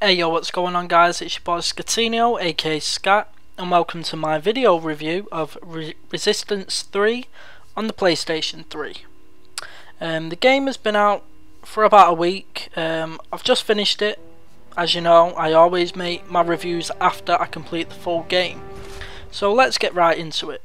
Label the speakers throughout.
Speaker 1: Hey yo, what's going on guys, it's your boy Scatino aka Scat, and welcome to my video review of Resistance 3 on the PlayStation 3. The game has been out for about a week. I've just finished it. As you know, I always make my reviews after I complete the full game. So let's get right into it.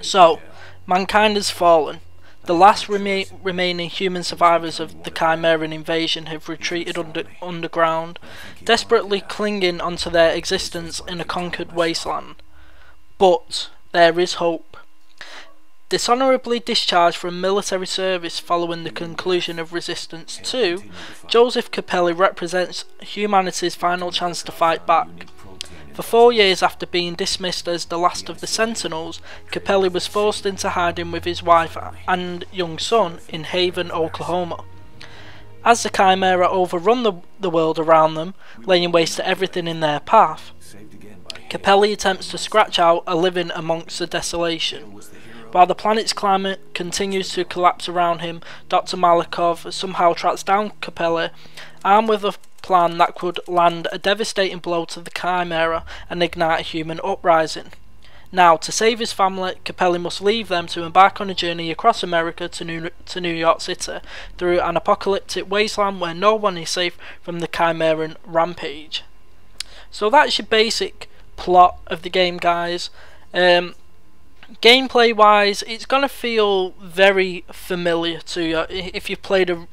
Speaker 1: So, mankind has fallen. The last remaining human survivors of the Chimeran invasion have retreated underground, desperately clinging onto their existence in a conquered wasteland. But there is hope. Dishonorably discharged from military service following the conclusion of Resistance 2, Joseph Capelli represents humanity's final chance to fight back. For 4 years after being dismissed as the last of the Sentinels, Capelli was forced into hiding with his wife and young son in Haven, Oklahoma. As the Chimera overrun the world around them, laying waste to everything in their path, Capelli attempts to scratch out a living amongst the desolation. While the planet's climate continues to collapse around him, Dr. Malikov somehow tracks down Capelli, armed with a plan that could land a devastating blow to the Chimera and ignite a human uprising. Now, to save his family, Capelli must leave them to embark on a journey across America to New York City, through an apocalyptic wasteland where no one is safe from the Chimeran rampage. So that's your basic plot of the game, guys. Gameplay wise, it's gonna feel very familiar to you if you've played a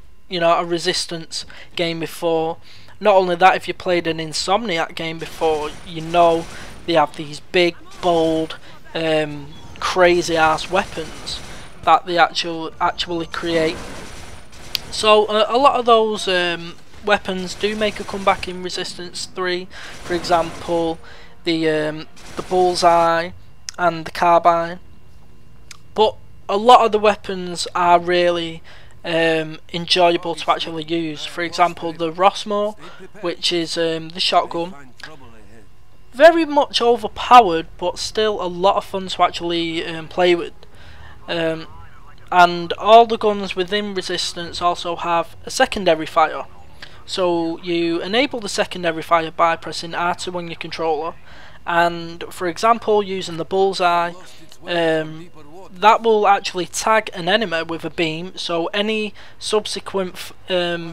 Speaker 1: Resistance game before. Not only that, if you played an Insomniac game before, you know they have these big, bold, crazy ass weapons that they actually create. So a lot of those weapons do make a comeback in Resistance 3. For example, the bullseye and the carbine. But a lot of the weapons are really enjoyable to actually use. For example, the Rossmo, which is the shotgun, very much overpowered but still a lot of fun to actually play with. And all the guns within Resistance also have a secondary fire, so you enable the secondary fire by pressing R2 on your controller, and for example using the bullseye, that will actually tag an enemy with a beam, so any subsequent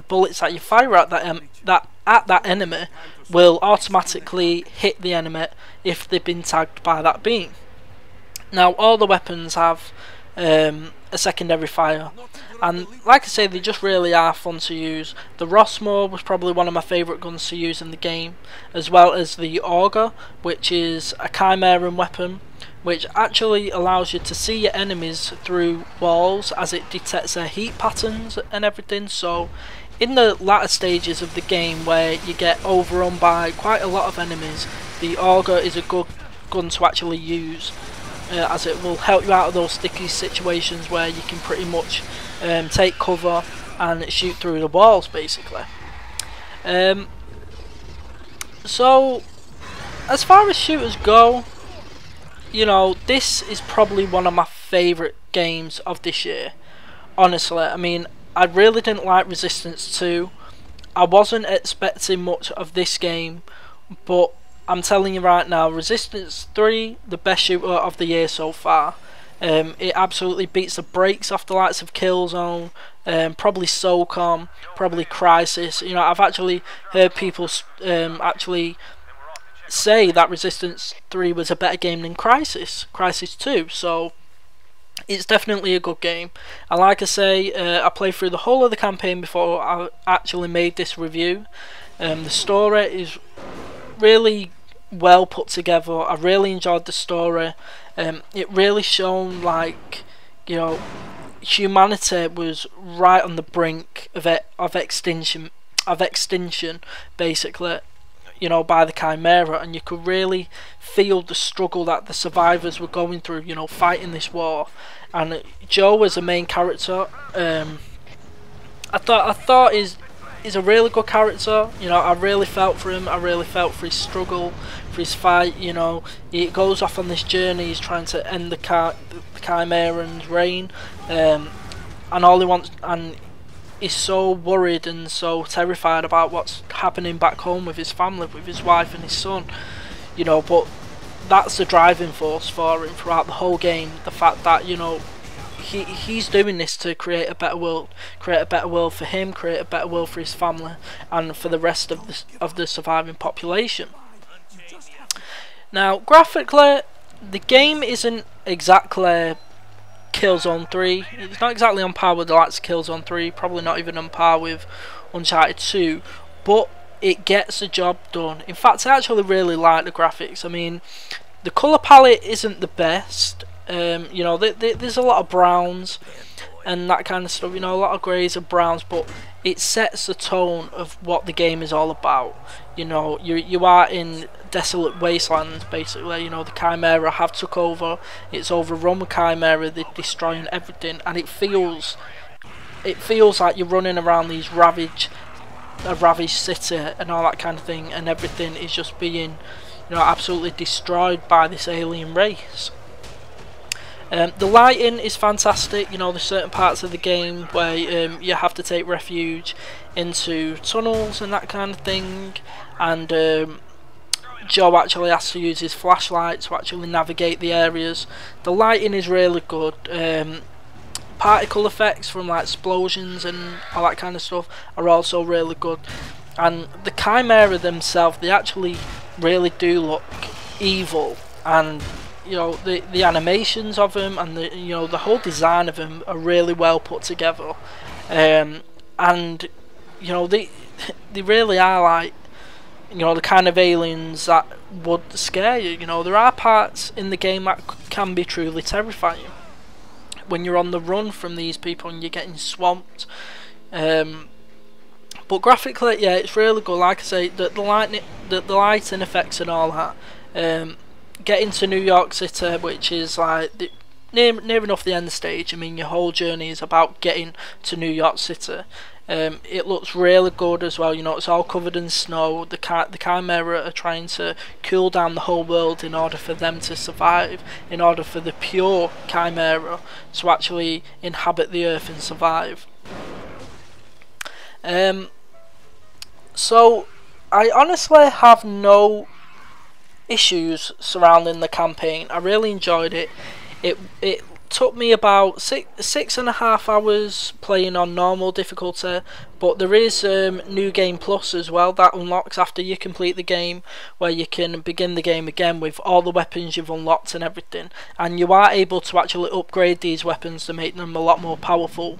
Speaker 1: bullets that you fire at that enemy will automatically hit the enemy if they've been tagged by that beam. Now all the weapons have a secondary fire, and like I say, they just really are fun to use. The Rossmo was probably one of my favourite guns to use in the game, as well as the Auger, which is a Chimeran weapon which actually allows you to see your enemies through walls as it detects their heat patterns and everything. So in the latter stages of the game where you get overrun by quite a lot of enemies, the Auger is a good gun to actually use, as it will help you out of those sticky situations where you can pretty much take cover and shoot through the walls basically. So as far as shooters go, you know, this is probably one of my favourite games of this year. Honestly, I mean, I really didn't like Resistance 2. I wasn't expecting much of this game, but I'm telling you right now, Resistance 3, the best shooter of the year so far. It absolutely beats the brakes off the likes of Killzone, probably SOCOM, probably Crysis. You know, I've actually heard people actually say that Resistance 3 was a better game than Crysis 2, so it's definitely a good game. And like I say, I played through the whole of the campaign before I actually made this review. The story is really well put together. I really enjoyed the story. It really shown, like, you know, humanity was right on the brink of extinction basically, you know, by the Chimera, and you could really feel the struggle that the survivors were going through, you know, fighting this war. And Joe as a main character, I thought is a really good character. You know, I really felt for him. I really felt for his struggle, for his fight. You know, he goes off on this journey. He's trying to end the Chimeran's reign, and all he wants, and is so worried and so terrified about what's happening back home with his family, with his wife and his son, you know. But that's the driving force for him throughout the whole game, the fact that, you know, he's doing this to create a better world, for him, create a better world for his family, and for the rest of the surviving population. Now, graphically, the game isn't exactly Killzone 3. It's not exactly on par with the likes of Killzone 3, probably not even on par with Uncharted 2, but it gets the job done. In fact, I actually really like the graphics. I mean, the colour palette isn't the best. You know, there's a lot of browns and that kind of stuff, you know, a lot of greys and browns, but it sets the tone of what the game is all about. You know, you are in desolate wastelands, basically. You know, the Chimera have took over. It's overrun with Chimera. They're destroying everything, and it feels like you're running around these ravaged city and all that kind of thing, and everything is just being, you know, absolutely destroyed by this alien race. The lighting is fantastic. You know, there's certain parts of the game where you have to take refuge into tunnels and that kind of thing, and Joe actually has to use his flashlight to actually navigate the areas. The lighting is really good. Particle effects from like explosions and all that kind of stuff are also really good, and the Chimera themselves, they actually really do look evil, and you know, the animations of them and the, you know, the whole design of them are really well put together, and you know, they really are like, you know, the kind of aliens that would scare you. You know, there are parts in the game that can be truly terrifying when you're on the run from these people and you're getting swamped. But graphically, yeah, it's really good. Like I say, the lighting effects and all that. Getting to New York City, which is like near enough the end stage. I mean, your whole journey is about getting to New York City. It looks really good as well. You know, it's all covered in snow. The Chimera are trying to cool down the whole world in order for them to survive, in order for the pure Chimera to actually inhabit the earth and survive. So I honestly have no issues surrounding the campaign. I really enjoyed it. It took me about 6.5 hours playing on normal difficulty, but there is New Game Plus as well that unlocks after you complete the game, where you can begin the game again with all the weapons you've unlocked and everything, and you are able to actually upgrade these weapons to make them a lot more powerful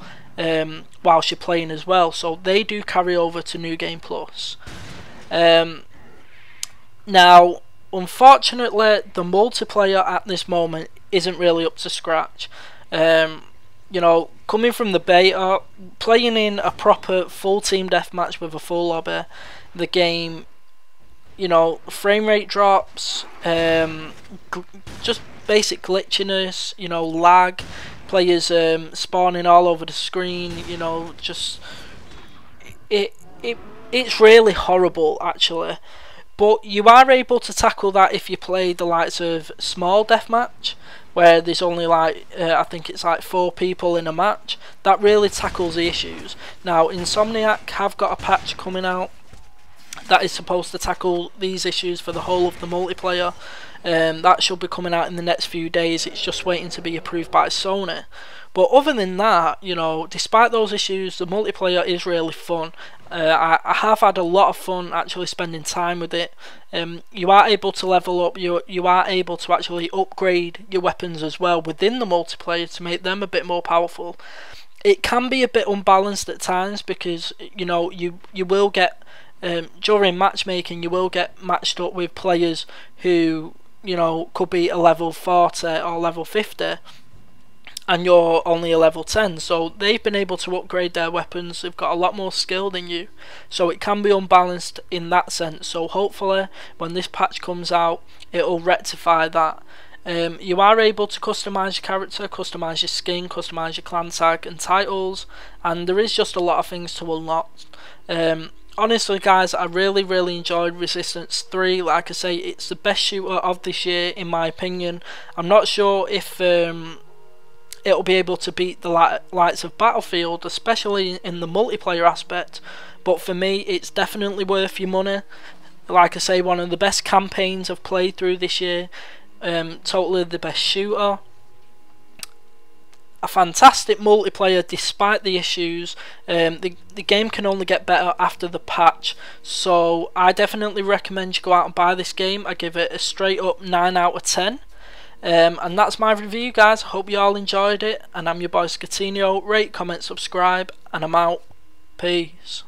Speaker 1: whilst you're playing as well. So they do carry over to New Game Plus. Now, unfortunately, the multiplayer at this moment isn't really up to scratch. You know, coming from the beta, playing in a proper full team deathmatch with a full lobby, the game, you know, frame rate drops, just basic glitchiness, you know, lag, players spawning all over the screen, you know, just it's really horrible actually. But you are able to tackle that if you play the likes of small deathmatch, where there's only like I think it's like 4 people in a match. That really tackles the issues. Now, Insomniac have got a patch coming out that is supposed to tackle these issues for the whole of the multiplayer. That should be coming out in the next few days. It's just waiting to be approved by Sony. But other than that, you know, despite those issues, the multiplayer is really fun. I have had a lot of fun actually spending time with it. You are able to level up, you are able to actually upgrade your weapons as well within the multiplayer to make them a bit more powerful. It can be a bit unbalanced at times because, you know, you will get, during matchmaking, you will get matched up with players who, you know, could be a level 40 or level 50. And you're only a level 10, so they've been able to upgrade their weapons. They've got a lot more skill than you, so it can be unbalanced in that sense. So hopefully when this patch comes out, it'll rectify that. You are able to customise your character, customise your skin, customise your clan tag and titles, and there is just a lot of things to unlock. Honestly guys, I really enjoyed Resistance 3. Like I say, it's the best shooter of this year in my opinion. I'm not sure if it'll be able to beat the likes of Battlefield, especially in the multiplayer aspect. But for me, it's definitely worth your money. Like I say, one of the best campaigns I've played through this year. Totally the best shooter. A fantastic multiplayer despite the issues. The game can only get better after the patch, so I definitely recommend you go out and buy this game. I give it a straight up 9 out of 10. And that's my review, guys. Hope you all enjoyed it, and I'm your boy Skatinio. Rate, comment, subscribe, and I'm out. Peace.